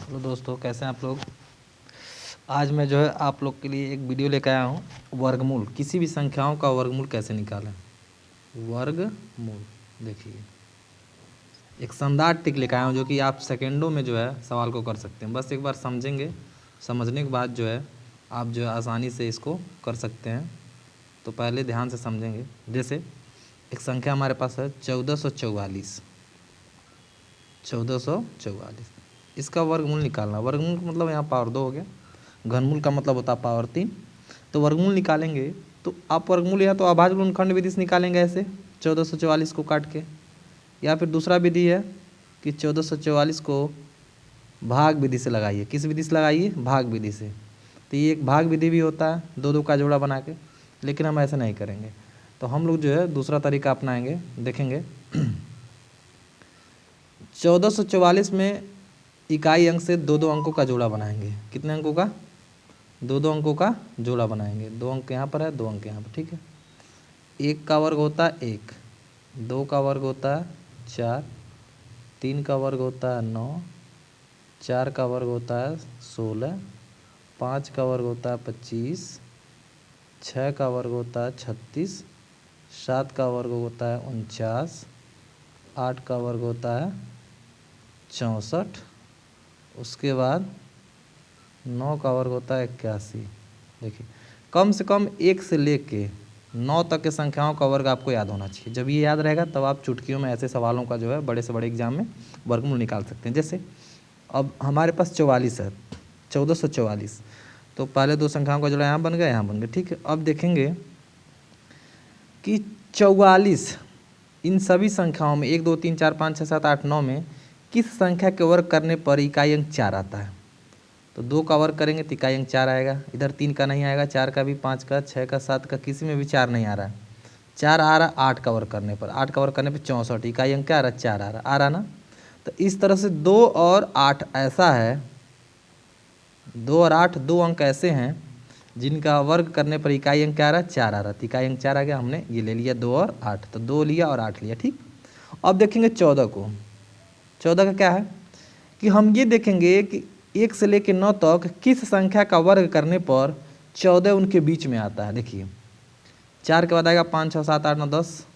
Hello दोस्तों, कैसे हैं आप लोग। आज मैं जो है आप लोग के लिए एक वीडियो लेकर आया हूँ। वर्गमूल, किसी भी संख्याओं का वर्गमूल कैसे निकालें। वर्गमूल देखिए, एक शानदार ट्रिक लेकर आया हूँ जो कि आप सेकंडों में जो है सवाल को कर सकते हैं। बस एक बार समझेंगे, समझने के बाद जो है आप जो है आसानी से इसको कर सकते हैं। तो पहले ध्यान से समझेंगे। जैसे एक संख्या हमारे पास है 1444। 1444 इसका वर्गमूल निकालना। वर्गमूल का मतलब यहाँ पावर 2 हो गया। घनमूल का मतलब होता है पावर 3। तो वर्गमूल निकालेंगे तो आप वर्गमूल या तो अभाज्य गुणनखंड विधि से निकालेंगे, ऐसे 1444 को काट के, या फिर दूसरा विधि है कि 1444 को भाग विधि से लगाइए। किस विधि से लगाइए? भाग विधि से। तो ये एक भाग विधि भी होता है, दो दो का जोड़ा बना के, लेकिन हम ऐसा नहीं करेंगे। तो हम लोग जो है दूसरा तरीका अपनाएंगे। देखेंगे 1444 में इकाई अंक से दो दो अंकों का जोड़ा बनाएंगे। कितने अंकों का? दो दो अंकों का जोड़ा बनाएंगे। दो अंक यहाँ पर है, दो अंक यहाँ पर, ठीक है। एक का वर्ग होता है 1, दो का वर्ग होता है 4, तीन का वर्ग होता है 9, चार का वर्ग होता है 16, पाँच का वर्ग होता है 25, छः का वर्ग होता है 36, सात का वर्ग होता है 49, आठ का वर्ग होता है 64, उसके बाद 9 का वर्ग होता है 81। देखिए, कम से कम 1 से लेके 9 तक के संख्याओं का वर्ग आपको याद होना चाहिए। जब ये याद रहेगा तब आप चुटकियों में ऐसे सवालों का जो है बड़े से बड़े एग्जाम में वर्गमूल निकाल सकते हैं। जैसे अब हमारे पास 44 है, 1444। तो पहले दो संख्याओं का जोड़ा यहाँ बन गया, यहाँ बन गया, ठीक है। अब देखेंगे कि 44 इन सभी संख्याओं में 1 2 3 4 5 6 7 8 9 में किस संख्या के वर्ग करने पर इकाई अंक 4 आता है। तो 2 का वर्ग करेंगे तो इकाई अंक 4 आएगा। इधर 3 का नहीं आएगा, 4 का भी, 5 का, 6 का, 7 का, किसी में भी 4 नहीं आ रहा है। 4 आ रहा 8 का वर्ग करने पर। 8 का वर्ग करने पर 64, इकाई अंक क्या आ रहा है? 4 आ रहा ना। तो इस तरह से 2 और 8 ऐसा है, 2 और 8 दो अंक ऐसे हैं जिनका वर्ग करने पर इकाई अंक क्या आ रहा है? 4 आ रहा है। तो इकाई अंक 4 आ गया, हमने ये ले लिया 2 और 8। तो 2 लिया और 8 लिया, ठीक। अब देखेंगे 14 को। 14 का क्या है कि हम ये देखेंगे कि 1 से लेकर 9 तक किस संख्या का वर्ग करने पर 14 उनके बीच में आता है। देखिए 4 के बाद आएगा 5 6 7 8 9 10।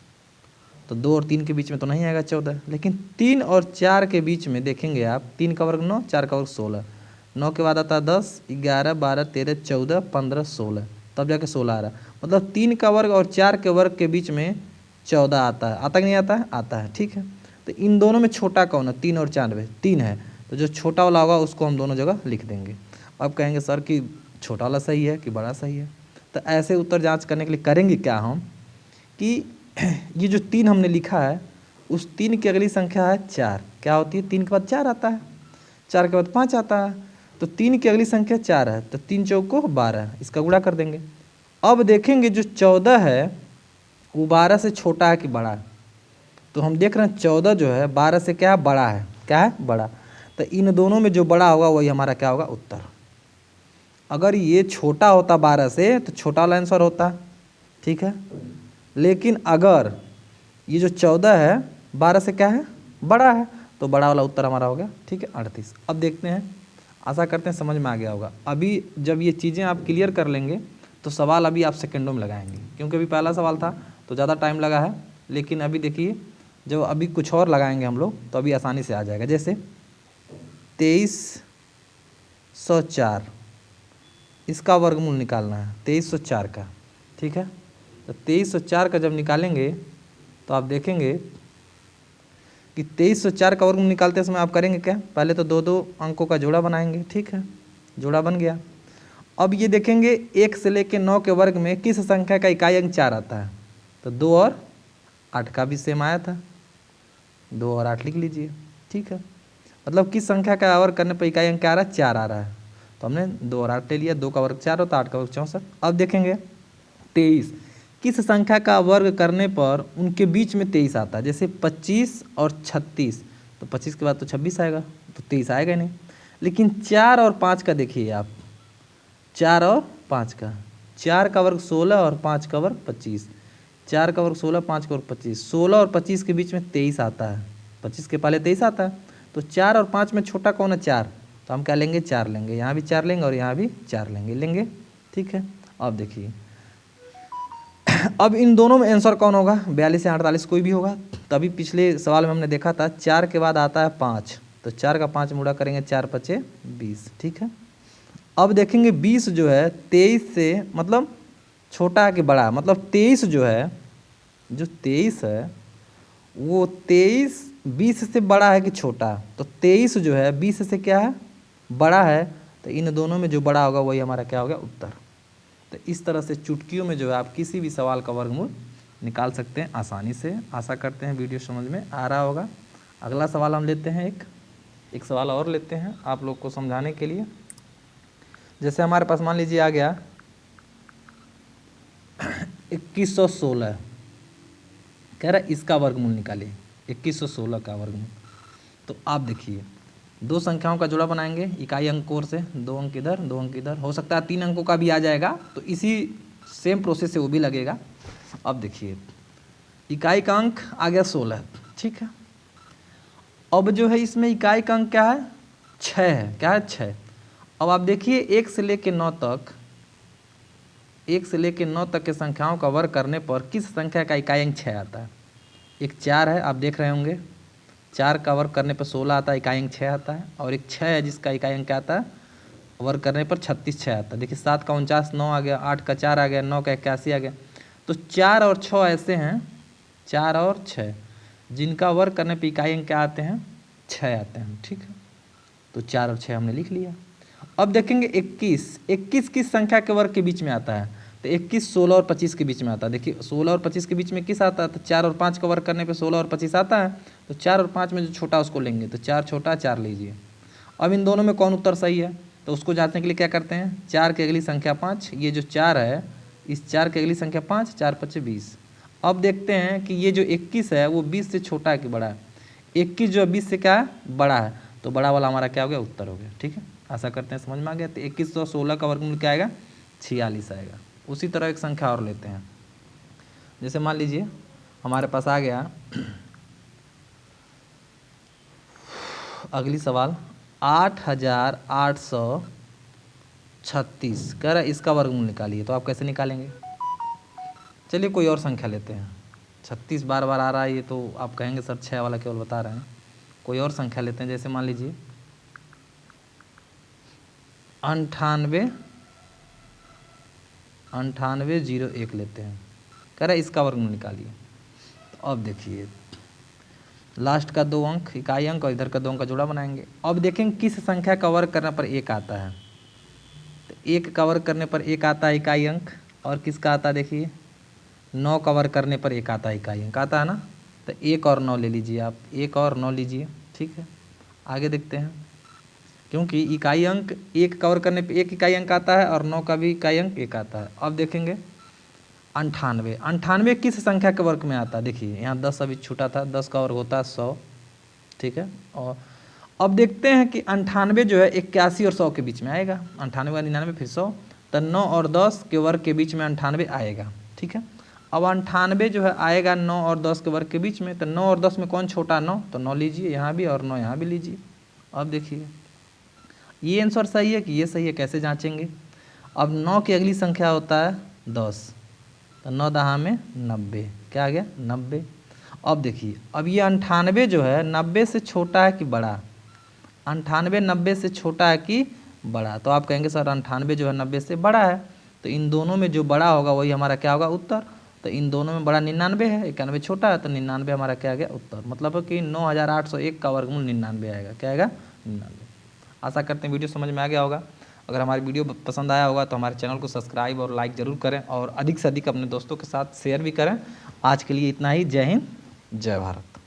तो 2 और 3 के बीच में तो नहीं आएगा 14, लेकिन 3 और 4 के बीच में देखेंगे आप। 3 का वर्ग 9, 4 का वर्ग 16, 9 के बाद आता है 10 11 12 13 14 15 16, तब जाके 16 आ रहा है। मतलब 3 का वर्ग और 4 के वर्ग के बीच में 14 आता है। आता कि नहीं आता है? आता है, ठीक है। तो इन दोनों में छोटा कौन है? 3 और 4 में 3 है, तो जो छोटा वाला होगा उसको हम दोनों जगह लिख देंगे। अब कहेंगे सर कि छोटा वाला सही है कि बड़ा सही है। तो ऐसे उत्तर जांच करने के लिए करेंगे क्या हम कि ये जो 3 हमने लिखा है, उस 3 की अगली संख्या है 4। क्या होती है? 3 के बाद 4 आता है, 4 के बाद 5 आता है। तो 3 की अगली संख्या 4 है, तो 3 चौको 12, इसका गुणा कर देंगे। अब देखेंगे जो 14 है वो 12 से छोटा है कि बड़ा है। तो हम देख रहे हैं 14 जो है 12 से क्या है? बड़ा है। क्या है? बड़ा। तो इन दोनों में जो बड़ा होगा वही हमारा क्या होगा? उत्तर। अगर ये छोटा होता 12 से तो छोटा वाला आंसर होता, ठीक है। लेकिन अगर ये जो 14 है 12 से क्या है? बड़ा है, तो बड़ा वाला उत्तर हमारा हो गया, ठीक है, 38। अब देखते हैं, आशा करते हैं समझ में आ गया होगा। अभी जब ये चीज़ें आप क्लियर कर लेंगे तो सवाल अभी आप सेकंडों में लगाएंगे, क्योंकि अभी पहला सवाल था तो ज़्यादा टाइम लगा है। लेकिन अभी देखिए, जब अभी कुछ और लगाएंगे हम लोग तो अभी आसानी से आ जाएगा। जैसे 2304, इसका वर्गमूल निकालना है 2304 का, ठीक है। तो 2304 का जब निकालेंगे तो आप देखेंगे कि 2304 का वर्गमूल निकालते समय आप करेंगे क्या? पहले तो दो दो अंकों का जोड़ा बनाएंगे, ठीक है, जोड़ा बन गया। अब ये देखेंगे 1 से लेकर 9 के वर्ग में किस संख्या का इकाई अंक 4 आता है। तो 2 और 8 का भी सेम आया था, 2 और 8 लिख लीजिए, ठीक है। मतलब किस संख्या का वर्ग करने पर इकाई अंक क्या आ रहा है? 4 आ रहा है। तो हमने 2 और 8 ले लिया, 2 का वर्ग 4 होता है, 8 का वर्ग 64। अब देखेंगे 23 किस संख्या का वर्ग करने पर उनके बीच में 23 आता है। जैसे 25 और 36, तो 25 के बाद तो 26 आएगा, तो 23 आएगा नहीं। लेकिन 4 और 5 का देखिए आप, 4 और 5 का, 4 का वर्ग 16 और 5 का वर्ग 25, 4 का वर्ग 16, 5 का वर्ग 25, 16 और 25 के बीच में 23 आता है, 25 के पहले 23 आता है। तो 4 और 5 में छोटा कौन है? 4, तो हम क्या लेंगे, 4 लेंगे, यहाँ भी 4 लेंगे और यहाँ भी 4 लेंगे, ठीक है। अब देखिए अब इन दोनों में आंसर कौन होगा, 42 या 48 कोई भी होगा। तभी पिछले सवाल में हमने देखा था 4 के बाद आता है 5, तो 4 का 5 मुड़ा करेंगे, 4 पचे 20, ठीक है। अब देखेंगे 20 जो है 23 से मतलब छोटा है कि बड़ा है, मतलब 23 जो है, जो 23 है वो 23 20 से बड़ा है कि छोटा है, तो 23 जो है 20 से क्या है, बड़ा है, तो इन दोनों में जो बड़ा होगा वही हमारा क्या हो गया, उत्तर। तो इस तरह से चुटकियों में जो है आप किसी भी सवाल का वर्गमूल निकाल सकते हैं आसानी से। आशा करते हैं वीडियो समझ में आ रहा होगा। अगला सवाल हम लेते हैं, एक सवाल और लेते हैं आप लोग को समझाने के लिए। जैसे हमारे पास मान लीजिए आ गया 2116, कह रहा है इसका वर्गमूल निकालिए, 2116 का वर्गमूल। तो आप देखिए 2 संख्याओं का जोड़ा बनाएंगे इकाई अंक ओर से, 2 अंक इधर 2 अंक इधर, हो सकता है 3 अंकों का भी आ जाएगा, तो इसी सेम प्रोसेस से वो भी लगेगा। अब देखिए इकाई का अंक आ गया 16, ठीक है। अब जो है इसमें इकाई का अंक क्या है, 6 है, क्या है 6। अब आप देखिए 1 से लेकर 9 तक, 1 से लेकर 9 तक के संख्याओं का वर्ग करने पर किस संख्या का इकाई अंक 6 आता है। एक 4 है, आप देख रहे होंगे, 4 का वर्ग करने पर 16 आता है, इकाई अंक 6 आता है। और एक 6 है जिसका इकाई अंक क्या आता है, वर्ग करने पर 36 6 आता है। देखिए 7 का 49 9 आ गया, 8 का 4 आ गया, 9 का 81 आ गया। तो 4 और 6 ऐसे हैं, 4 और 6 जिनका वर्ग करने पर इकाई अंक क्या आते हैं, 6 आते हैं, ठीक है। तो 4 और 6 हमने लिख लिया। अब देखेंगे 21 किस संख्या के वर्ग के बीच में आता है, तो 21 16 और 25 के बीच में आता है। देखिए 16 और 25 के बीच में किस आता है, तो 4 और 5 का वर्ग करने पे 16 और 25 आता है। तो 4 और 5 में जो छोटा उसको लेंगे, तो 4 छोटा 4 लीजिए। अब इन दोनों में कौन उत्तर सही है, तो उसको जांचने के लिए क्या करते हैं, 4 की अगली संख्या 5, ये जो 4 है इस 4 की अगली संख्या 5, 4 5 20। अब देखते हैं कि ये जो 21 है वो 20 से छोटा है कि बड़ा है। 21 जो 20 से क्या है, बड़ा है, तो बड़ा वाला हमारा क्या हो गया, उत्तर हो गया, ठीक है। आशा करते हैं समझ में आ गया। तो 2116 का वर्गमूल क्या आएगा, 46 आएगा। उसी तरह एक संख्या और लेते हैं, जैसे मान लीजिए हमारे पास आ गया अगली सवाल 8836, कह रहा है इसका वर्गमूल निकालिए। तो आप कैसे निकालेंगे, चलिए कोई और संख्या लेते हैं। 36 बार बार आ रहा है, ये तो आप कहेंगे सर 6 वाला केवल बता रहे हैं। कोई और संख्या लेते हैं, जैसे मान लीजिए 9801 लेते हैं, कह रहा है इसका वर्गमूल निकालिए। तो अब देखिए लास्ट का 2 अंक इकाई अंक और इधर का 2 अंक का जोड़ा बनाएंगे। अब देखेंगे किस संख्या का वर्ग करने पर 1 आता है, तो 1 का वर्ग करने पर 1 आता है इकाई अंक, और किसका आता है देखिए 9 का वर्ग करने पर 1 आता है इकाई अंक, आता है ना। तो 1 और 9 ले लीजिए आप, 1 और 9 लीजिए, ठीक है। आगे देखते हैं, क्योंकि इकाई अंक 1 का वर्ग करने पे 1 इकाई अंक आता है और 9 का भी इकाई अंक 1 आता है। अब देखेंगे 98 किस संख्या के वर्ग में आता है, देखिए यहाँ 10 अभी छूटा था, 10 का वर्ग होता है 100, ठीक है। और अब देखते हैं कि 98 जो है 81 और 100 के बीच में आएगा, 98 और 99 फिर 100, तो 9 और 10 के वर्ग के बीच में 98 आएगा, ठीक है। अब 98 जो है आएगा 9 और 10 के वर्ग के बीच में, तो 9 और 10 में कौन छोटा, 9, तो 9 लीजिए यहाँ भी और 9 यहाँ भी लीजिए। अब देखिए ये आंसर सही है कि ये सही है, कैसे जांचेंगे। अब 9 की अगली संख्या होता है 10, तो 9 दहा में 90, क्या आ गया 90। अब देखिए अब ये 98 जो है 90 से छोटा है कि बड़ा, 98 90 से छोटा है कि बड़ा, तो आप कहेंगे सर 98 जो है 90 से बड़ा है, तो इन दोनों में जो बड़ा होगा वही हमारा क्या होगा, उत्तर। तो इन दोनों में बड़ा 99 है, 91 छोटा है, तो 99 हमारा क्या आ गया, उत्तर। मतलब कि 9801 का वर्गमूल 99 आएगा, क्या आएगा 99। आशा करते हैं वीडियो समझ में आ गया होगा। अगर हमारी वीडियो पसंद आया होगा तो हमारे चैनल को सब्सक्राइब और लाइक ज़रूर करें, और अधिक से अधिक अपने दोस्तों के साथ शेयर भी करें। आज के लिए इतना ही, जय हिंद जय भारत।